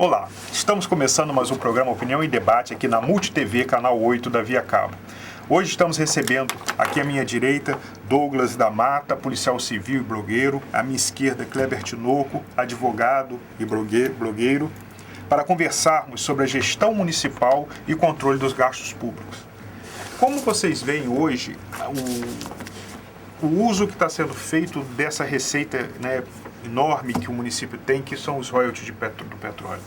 Olá, estamos começando mais um programa Opinião e Debate aqui na MultiTV, canal 8 da Via Cabo. Hoje estamos recebendo aqui à minha direita Douglas da Mata, policial civil e blogueiro, à minha esquerda Kleber Tinoco, advogado e blogueiro, para conversarmos sobre a gestão municipal e controle dos gastos públicos. Como vocês veem hoje, o uso que está sendo feito dessa receita, né, enorme que o município tem, que são os royalties do petróleo?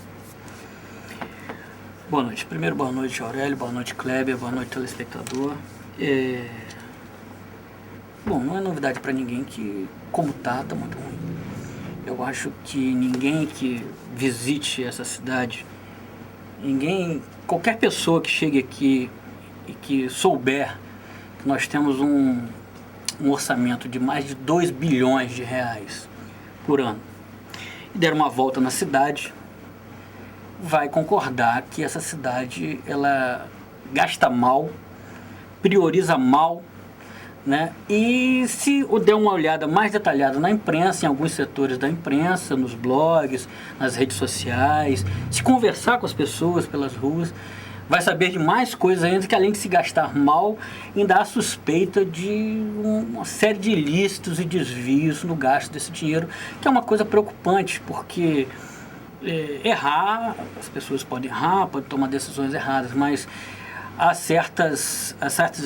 Boa noite. Primeiro, boa noite, Aurélio, boa noite, Kleber, boa noite, telespectador. Bom, não é novidade para ninguém que, como tá muito ruim. Eu acho que ninguém que visite essa cidade, qualquer pessoa que chegue aqui e que souber que nós temos um orçamento de mais de 2 bilhões de reais por ano e der uma volta na cidade, vai concordar que essa cidade ela gasta mal, prioriza mal, né? E se der uma olhada mais detalhada na imprensa, em alguns setores da imprensa, nos blogs, nas redes sociais, se conversar com as pessoas pelas ruas, vai saber de mais coisas ainda, que além de se gastar mal, ainda há suspeita de uma série de ilícitos e desvios no gasto desse dinheiro, que é uma coisa preocupante, porque errar, as pessoas podem errar, podem tomar decisões erradas, mas há certas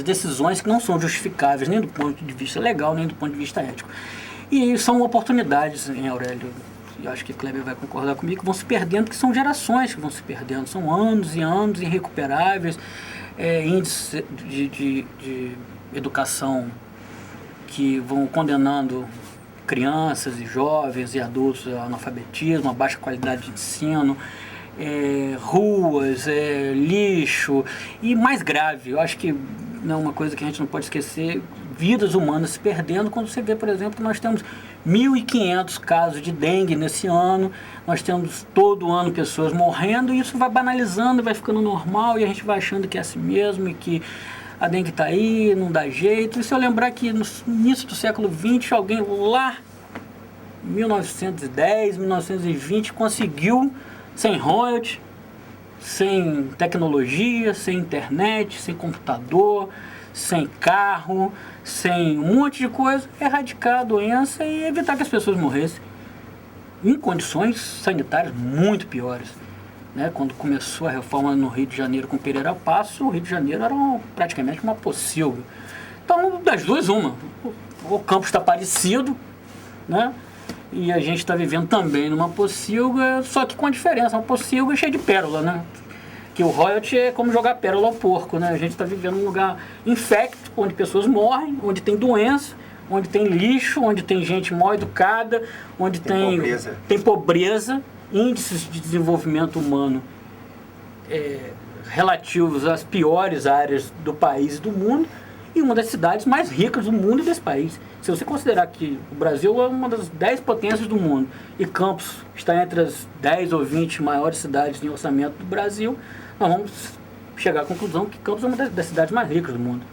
decisões que não são justificáveis nem do ponto de vista legal, nem do ponto de vista ético. E são oportunidades, hein, Aurélio? Eu acho que Kleber vai concordar comigo, que vão se perdendo, que são gerações que vão se perdendo, são anos e anos irrecuperáveis, índices de educação que vão condenando crianças e jovens e adultos ao analfabetismo, a baixa qualidade de ensino, ruas, lixo, e mais grave, eu acho que é uma coisa que a gente não pode esquecer, vidas humanas se perdendo, quando você vê, por exemplo, que nós temos 1.500 casos de dengue nesse ano, nós temos todo ano pessoas morrendo, e isso vai banalizando, vai ficando normal, e a gente vai achando que é assim mesmo, e que a dengue está aí, não dá jeito. E se eu lembrar que no início do século XX, alguém lá, 1910, 1920, conseguiu, sem royalties, sem tecnologia, sem internet, sem computador, sem carro, sem um monte de coisa, erradicar a doença e evitar que as pessoas morressem em condições sanitárias muito piores, né? Quando começou a reforma no Rio de Janeiro com Pereira Passos, o Rio de Janeiro era praticamente uma pocilga. Então, das duas, uma. O campus está parecido, né? E a gente está vivendo também numa pocilga, só que com a diferença, uma pocilga cheia de pérola, né? Que o royalty é como jogar pérola ao porco, né? A gente está vivendo num lugar infecto, onde pessoas morrem, onde tem doença, onde tem lixo, onde tem gente mal educada, onde tem pobreza, índices de desenvolvimento humano relativos às piores áreas do país e do mundo, e uma das cidades mais ricas do mundo e desse país. Se você considerar que o Brasil é uma das 10 potências do mundo e Campos está entre as 10 ou 20 maiores cidades em orçamento do Brasil, nós vamos chegar à conclusão que Campos é uma das cidades mais ricas do mundo,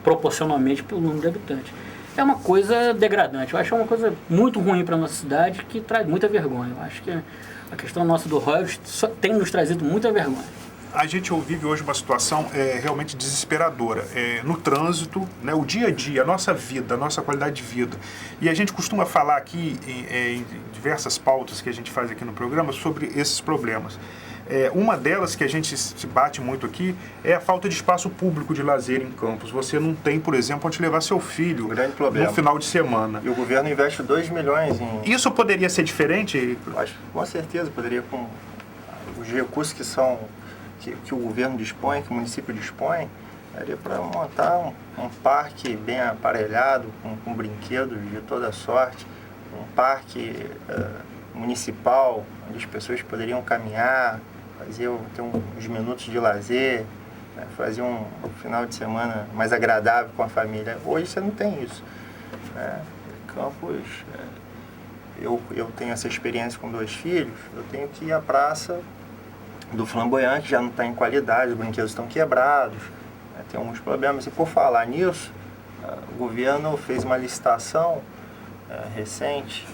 proporcionalmente pelo número de habitantes. É uma coisa degradante, eu acho uma coisa muito ruim para a nossa cidade, que traz muita vergonha. Eu acho que a questão nossa do royalties tem nos trazido muita vergonha. A gente vive hoje uma situação realmente desesperadora no trânsito, né, o dia a dia, a nossa vida, a nossa qualidade de vida. E a gente costuma falar aqui em diversas pautas que a gente faz aqui no programa sobre esses problemas. Uma delas que a gente se bate muito aqui é a falta de espaço público de lazer em Campos. Você não tem, por exemplo, onde levar seu filho no final de semana. E o governo investe 2 milhões em... Isso poderia ser diferente? Acho, com certeza, poderia, com os recursos que o governo dispõe, que o município dispõe, daria para montar um parque bem aparelhado, com brinquedos de toda sorte, um parque municipal, onde as pessoas poderiam caminhar, ter uns minutos de lazer, né, fazer um final de semana mais agradável com a família. Hoje você não tem isso, né? Campos, eu tenho essa experiência com 2 filhos, eu tenho que ir à praça do Flamboyante, já não está em qualidade, os brinquedos estão quebrados, né, tem alguns problemas. E por falar nisso, o governo fez uma licitação recente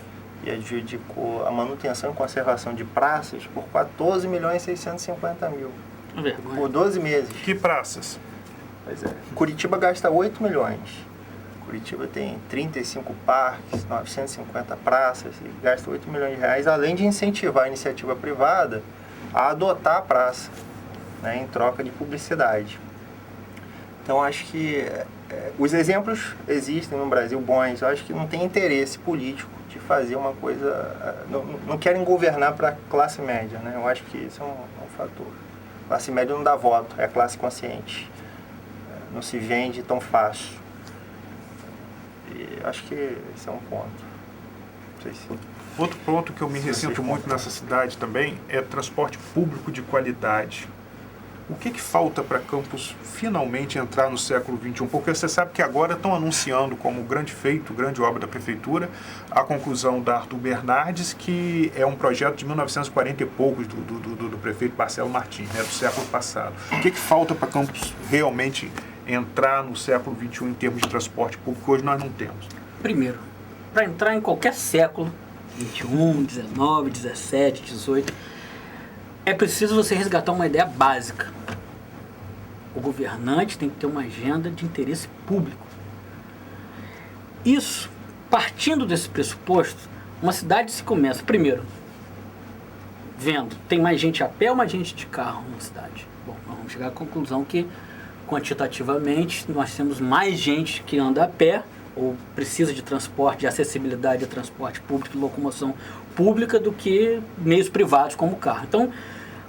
e adjudicou a manutenção e conservação de praças por 14.650.000. Por 12 meses. Que praças? Pois é. Curitiba gasta 8 milhões. Curitiba tem 35 parques, 950 praças e gasta 8 milhões de reais, além de incentivar a iniciativa privada a adotar a praça, né, em troca de publicidade. Então, acho que os exemplos existem no Brasil bons. Eu acho que não tem interesse político de fazer uma coisa... Não querem governar para a classe média, né? Eu acho que isso é um fator. A classe média não dá voto, é a classe consciente. Não se vende tão fácil. E acho que esse é um ponto. Não sei se... Outro ponto que eu me ressinto muito nessa cidade também é transporte público de qualidade. O que falta para Campos finalmente entrar no século XXI? Porque você sabe que agora estão anunciando como grande feito, grande obra da Prefeitura, a conclusão da Arthur Bernardes, que é um projeto de 1940 e poucos do prefeito Marcelo Martins, né, do século passado. O que falta para Campos realmente entrar no século XXI em termos de transporte público que hoje nós não temos? Primeiro, para entrar em qualquer século, 21, 19, 17, 18, é preciso você resgatar uma ideia básica. O governante tem que ter uma agenda de interesse público. Isso, partindo desse pressuposto, uma cidade se começa, primeiro, vendo, tem mais gente a pé ou mais gente de carro na cidade? Bom, nós vamos chegar à conclusão que, quantitativamente, nós temos mais gente que anda a pé ou precisa de transporte, de acessibilidade a transporte público e locomoção pública do que meios privados como o carro. Então,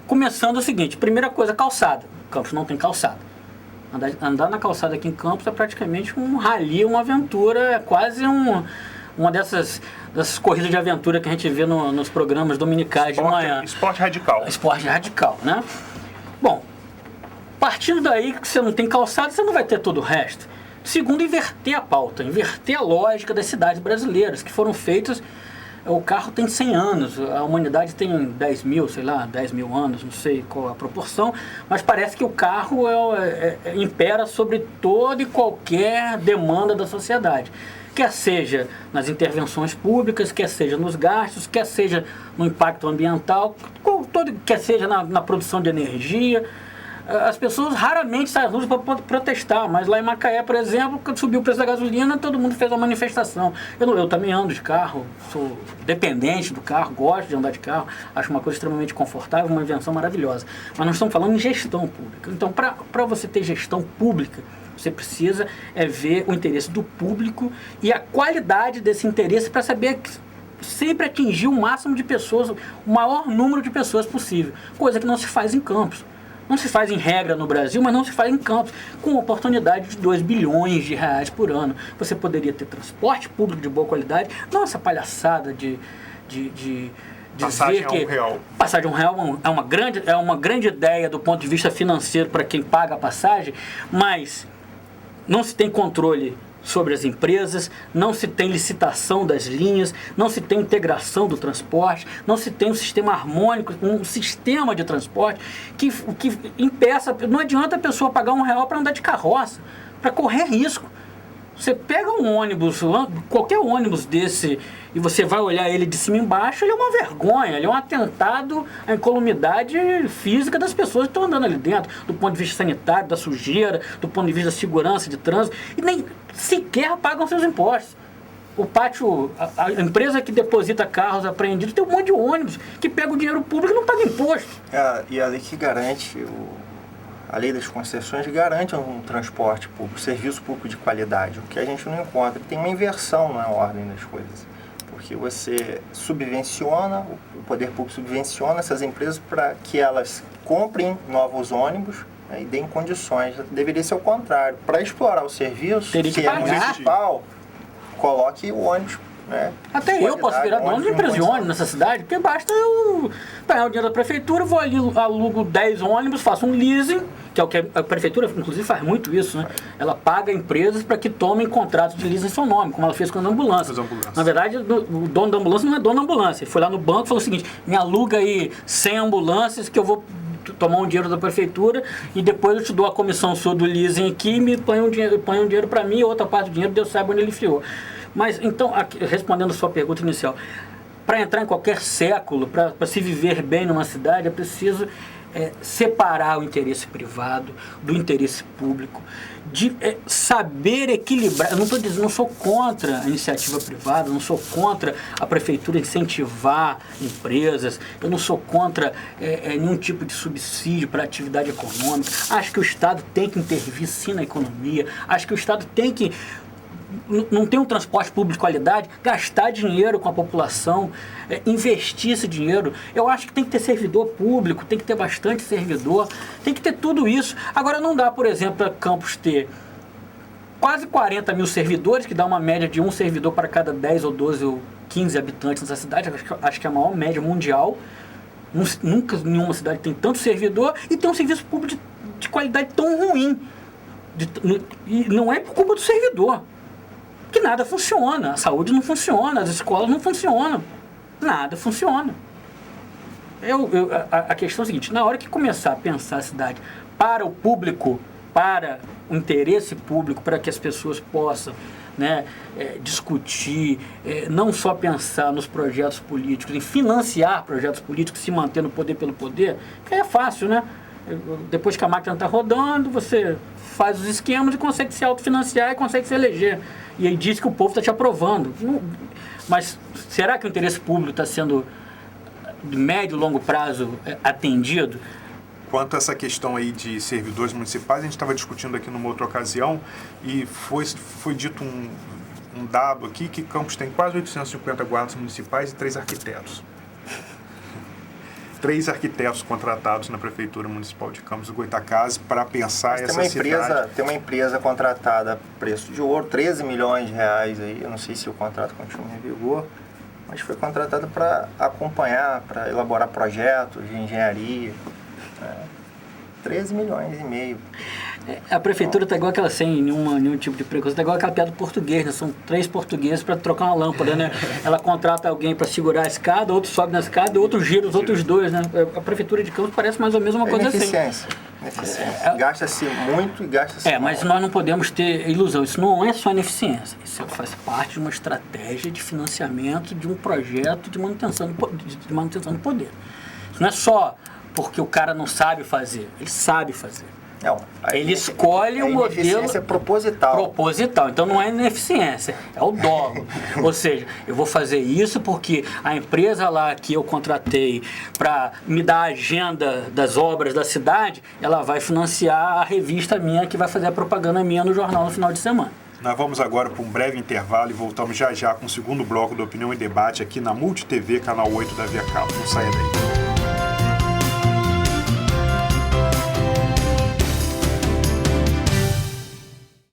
começando o seguinte, primeira coisa, calçada. Campos não tem calçada. Andar na calçada aqui em Campos é praticamente um rally, uma aventura, é quase uma dessas corridas de aventura que a gente vê nos programas dominicais de manhã. Esporte radical. Esporte radical, né? Bom, partindo daí que você não tem calçada, você não vai ter todo o resto. Segundo, inverter a pauta, inverter a lógica das cidades brasileiras, que foram feitas... O carro tem 100 anos, a humanidade tem 10 mil, sei lá, 10 mil anos, não sei qual a proporção, mas parece que o carro impera sobre toda e qualquer demanda da sociedade. Quer seja nas intervenções públicas, quer seja nos gastos, quer seja no impacto ambiental, quer seja na produção de energia. As pessoas raramente saem às ruas para protestar, mas lá em Macaé, por exemplo, quando subiu o preço da gasolina, todo mundo fez uma manifestação. Eu também ando de carro, sou dependente do carro, gosto de andar de carro, acho uma coisa extremamente confortável, uma invenção maravilhosa. Mas nós estamos falando em gestão pública. Então, para você ter gestão pública, você precisa ver o interesse do público e a qualidade desse interesse para saber sempre atingir o máximo de pessoas, o maior número de pessoas possível, coisa que não se faz em Campos. Não se faz em regra no Brasil, mas não se faz em Campos, com oportunidade de 2 bilhões de reais por ano. Você poderia ter transporte público de boa qualidade, não essa palhaçada de passagem dizer que... real. Passagem a um real é uma grande ideia do ponto de vista financeiro para quem paga a passagem, mas não se tem controle sobre as empresas, não se tem licitação das linhas, não se tem integração do transporte, não se tem um sistema harmônico, um sistema de transporte que impeça, não adianta a pessoa pagar R$1 para andar de carroça, para correr risco. Você pega um ônibus, qualquer ônibus desse, e você vai olhar ele de cima e embaixo, ele é uma vergonha, ele é um atentado à incolumidade física das pessoas que estão andando ali dentro, do ponto de vista sanitário, da sujeira, do ponto de vista da segurança de trânsito, e nem sequer pagam seus impostos. O pátio, a empresa que deposita carros apreendidos, tem um monte de ônibus que pega o dinheiro público e não paga imposto. E a lei que garante... A lei das concessões garante um transporte público, serviço público de qualidade, o que a gente não encontra. Tem uma inversão na ordem das coisas, porque você subvenciona, o poder público subvenciona essas empresas para que elas comprem novos ônibus, né, e deem condições. Deveria ser o contrário. Para explorar o serviço, que é municipal, coloque o ônibus. Né? Até eu posso virar dono de empresa de ônibus nessa cidade, porque basta eu pegar o dinheiro da prefeitura, vou ali, alugo 10 ônibus, faço um leasing, que é o que a prefeitura, inclusive, faz muito isso, né? Ela paga empresas para que tomem contratos de leasing em seu nome, como ela fez com as ambulâncias. Na verdade, o dono da ambulância não é dono da ambulância. Ele foi lá no banco e falou o seguinte: me aluga aí 100 ambulâncias que eu vou tomar um dinheiro da prefeitura e depois eu te dou a comissão sua do leasing aqui e me põe um dinheiro para mim e outra parte do dinheiro Deus sabe onde ele enfiou. Mas, então, aqui, respondendo a sua pergunta inicial, para entrar em qualquer século, para se viver bem numa cidade, é preciso separar o interesse privado do interesse público, de saber equilibrar. Eu não estou dizendo, não sou contra a iniciativa privada, não sou contra a prefeitura incentivar empresas, eu não sou contra nenhum tipo de subsídio para atividade econômica. Acho que o Estado tem que intervir sim na economia, acho que o Estado tem que, não tem um transporte público de qualidade, gastar dinheiro com a população, investir esse dinheiro. Eu acho que tem que ter servidor público, tem que ter bastante servidor, tem que ter tudo isso. Agora não dá, por exemplo, para Campos ter quase 40 mil servidores, que dá uma média de um servidor para cada 10 ou 12 ou 15 habitantes nessa cidade, acho que é a maior média mundial. Nunca nenhuma cidade tem tanto servidor e tem um serviço público de qualidade tão ruim. E não é por culpa do servidor. Que nada funciona, a saúde não funciona, as escolas não funcionam, nada funciona. A questão é a seguinte, na hora que começar a pensar a cidade para o público, para o interesse público, para que as pessoas possam, né, discutir, não só pensar nos projetos políticos, em financiar projetos políticos, se manter no poder pelo poder, que é fácil, né? Depois que a máquina está rodando, você faz os esquemas e consegue se autofinanciar e consegue se eleger. E aí diz que o povo está te aprovando. Mas será que o interesse público está sendo, de médio e longo prazo, atendido? Quanto a essa questão aí de servidores municipais, a gente estava discutindo aqui numa outra ocasião e foi dito um dado aqui que Campos tem quase 850 guardas municipais e 3 arquitetos. 3 arquitetos contratados na Prefeitura Municipal de Campos do Goytacazes para pensar essa cidade. Tem uma empresa contratada a preço de ouro, 13 milhões de reais aí, eu não sei se o contrato continua em vigor, mas foi contratada para acompanhar, para elaborar projetos de engenharia. 13 milhões e meio. A prefeitura está igual aquela, sem nenhum tipo de preconceito, está igual aquela piada do português, né? São 3 portugueses para trocar uma lâmpada, né? Ela contrata alguém para segurar a escada, outro sobe na escada e outro gira os outros 2, né? A prefeitura de Campos parece mais ou menos uma coisa assim. Ineficiência. Gasta-se muito e gasta-se mal. Mas nós não podemos ter ilusão, isso não é só ineficiência, isso faz parte de uma estratégia de financiamento de um projeto de manutenção do poder. Isso não é só porque o cara não sabe fazer, ele sabe fazer. Não, ele escolhe o modelo... Ineficiência proposital. Proposital. Então não é ineficiência, é o dolo. Ou seja, eu vou fazer isso porque a empresa lá que eu contratei para me dar a agenda das obras da cidade, ela vai financiar a revista minha que vai fazer a propaganda minha no jornal no final de semana. Nós vamos agora para um breve intervalo e voltamos já com o segundo bloco da Opinião e Debate aqui na Multi TV, canal 8 da Via Cabo. Não saia daí.